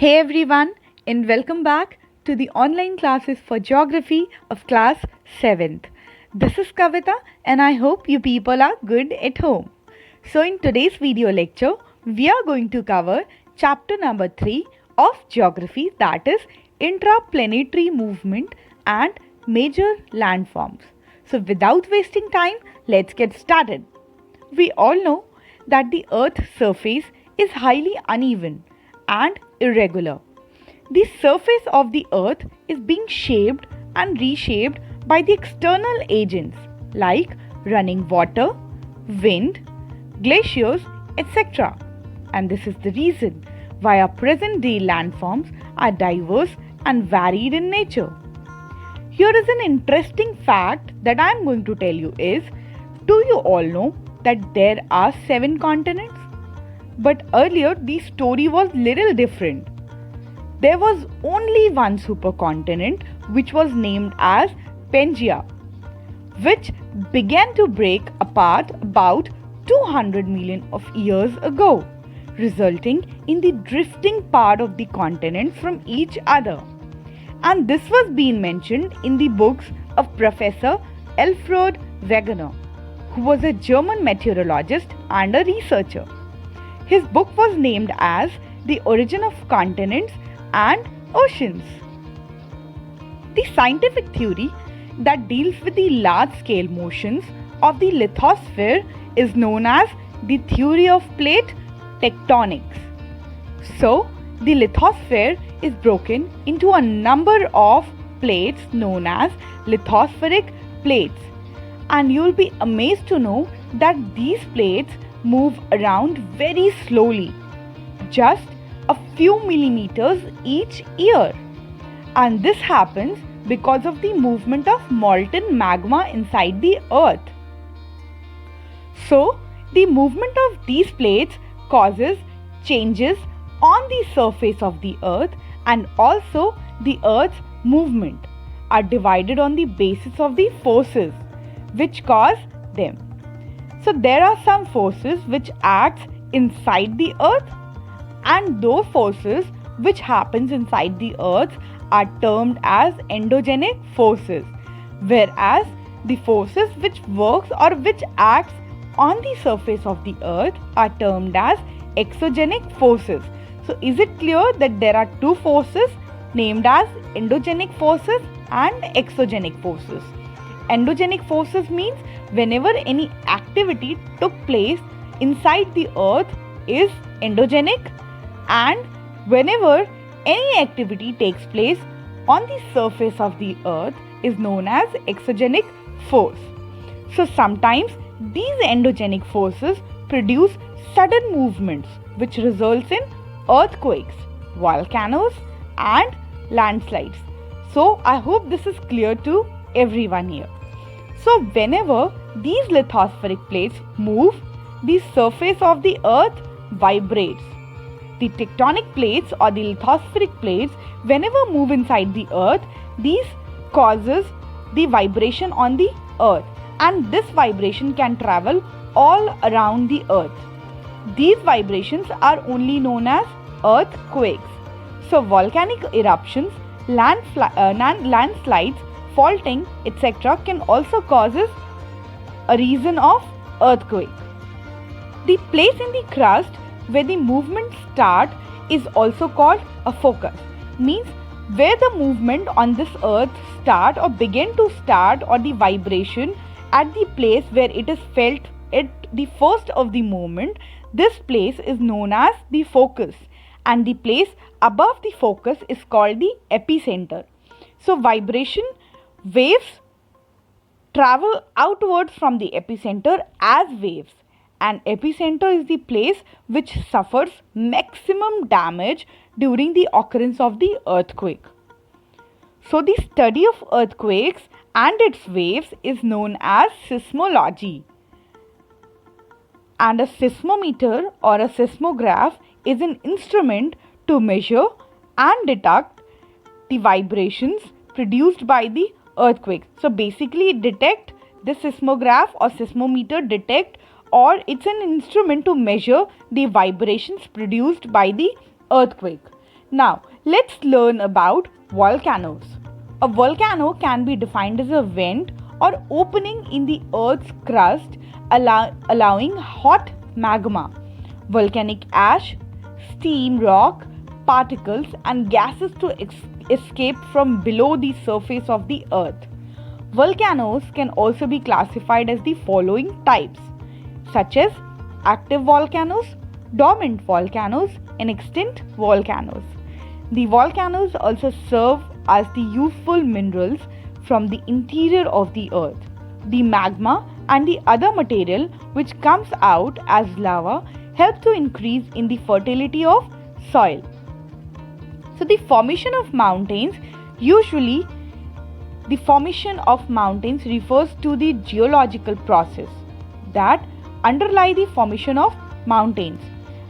Hey everyone, and welcome back to the online classes for geography of class 7th. This is Kavita, and I hope you people are good at home. So, in today's video lecture, we are going to cover chapter number 3 of geography, that is intraplanetary movement and major landforms. So, without wasting time, let's get started. We all know that the Earth's surface is highly uneven and irregular. The surface of the Earth is being shaped and reshaped by the external agents like running water, wind, glaciers, etc. And this is the reason why our present day landforms are diverse and varied in nature. Here is an interesting fact that I am going to tell you is, do you all know that there are 7 continents? But earlier the story was little different. There was only one supercontinent which was named as Pangaea, which began to break apart about 200 million of years ago, resulting in the drifting part of the continents from each other. And this was being mentioned in the books of Professor Alfred Wegener, who was a German meteorologist and a researcher. His book was named as The Origin of Continents and Oceans. The scientific theory that deals with the large-scale motions of the lithosphere is known as the theory of plate tectonics. So, the lithosphere is broken into a number of plates known as lithospheric plates, and you will be amazed to know that these plates move around very slowly, just a few millimeters each year. And this happens because of the movement of molten magma inside the earth. So, the movement of these plates causes changes on the surface of the earth, and also the earth's movement are divided on the basis of the forces which cause them. So there are some forces which act inside the earth, and those forces which happens inside the earth are termed as endogenic forces, whereas the forces which works or which acts on the surface of the earth are termed as exogenic forces. So is it clear that there are two forces named as endogenic forces and exogenic forces? Endogenic forces means whenever any activity took place inside the earth is endogenic, and whenever any activity takes place on the surface of the earth is known as exogenic force. So sometimes these endogenic forces produce sudden movements which results in earthquakes, volcanoes and landslides. So I hope this is clear to everyone here. So whenever these lithospheric plates move, the surface of the earth vibrates. The tectonic plates or the lithospheric plates, whenever move inside the earth, these causes the vibration on the earth, and this vibration can travel all around the earth. These vibrations are only known as earthquakes. So volcanic eruptions, landslides, faulting, etc. can also cause a reason of earthquake. The place in the crust where the movement start is also called a focus, means where the movement on this earth start or begin to start, or the vibration at the place where it is felt at the first of the moment, this place is known as the focus, and the place above the focus is called the epicenter. So vibration waves travel outwards from the epicenter as waves, and epicenter is the place which suffers maximum damage during the occurrence of the earthquake. So the study of earthquakes and its waves is known as seismology. And a seismometer or a seismograph is an instrument to measure and detect the vibrations produced by the earthquake. So basically it detect, the seismograph or seismometer detect, or it's an instrument to measure the vibrations produced by the earthquake. Now, let's learn about volcanoes. A volcano can be defined as a vent or opening in the Earth's crust allowing hot magma, volcanic ash, steam, rock, particles, and gases to escape from below the surface of the Earth. Volcanoes can also be classified as the following types, such as active volcanoes, dormant volcanoes, and extinct volcanoes. The volcanoes also serve as the useful minerals from the interior of the earth. The magma and the other material which comes out as lava help to increase in the fertility of soil. So the formation of mountains refers to the geological process that underlie the formation of mountains,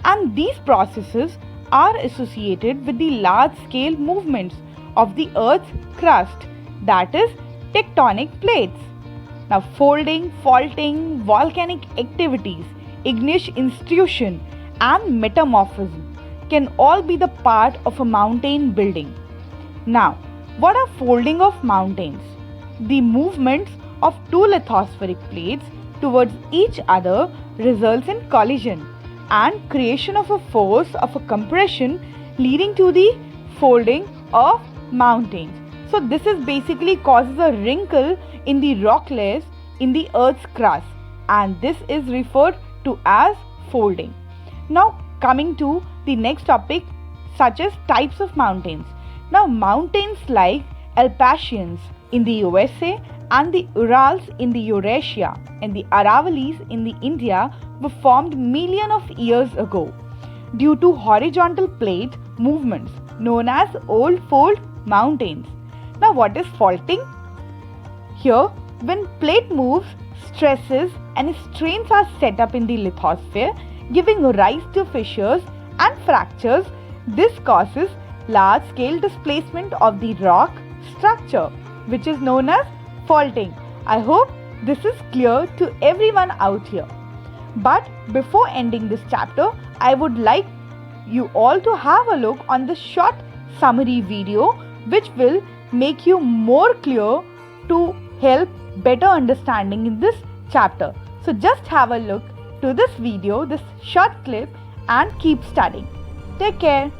and these processes are associated with the large scale movements of the earth's crust, that is tectonic plates. Now folding, faulting, volcanic activities, igneous intrusion and metamorphism can all be the part of a mountain building. Now, what are folding of mountains? The movements of two lithospheric plates towards each other results in collision and creation of a force of a compression leading to the folding of mountains. So this is basically causes a wrinkle in the rock layers in the earth's crust, and this is referred to as folding. Now coming to the next topic, such as types of mountains. Now mountains like Alpatians in the USA and the Urals in the Eurasia and the Aravalis in the India were formed millions of years ago due to horizontal plate movements known as old fold mountains. Now what is faulting? Here, when plate moves, stresses and strains are set up in the lithosphere, giving rise to fissures and fractures. This causes large scale displacement of the rock structure, which is known as faulting. I hope this is clear to everyone out here. But before ending this chapter, I would like you all to have a look on the short summary video, which will make you more clear to help better understanding in this chapter. So just have a look to this video, this short clip, and keep studying. Take care.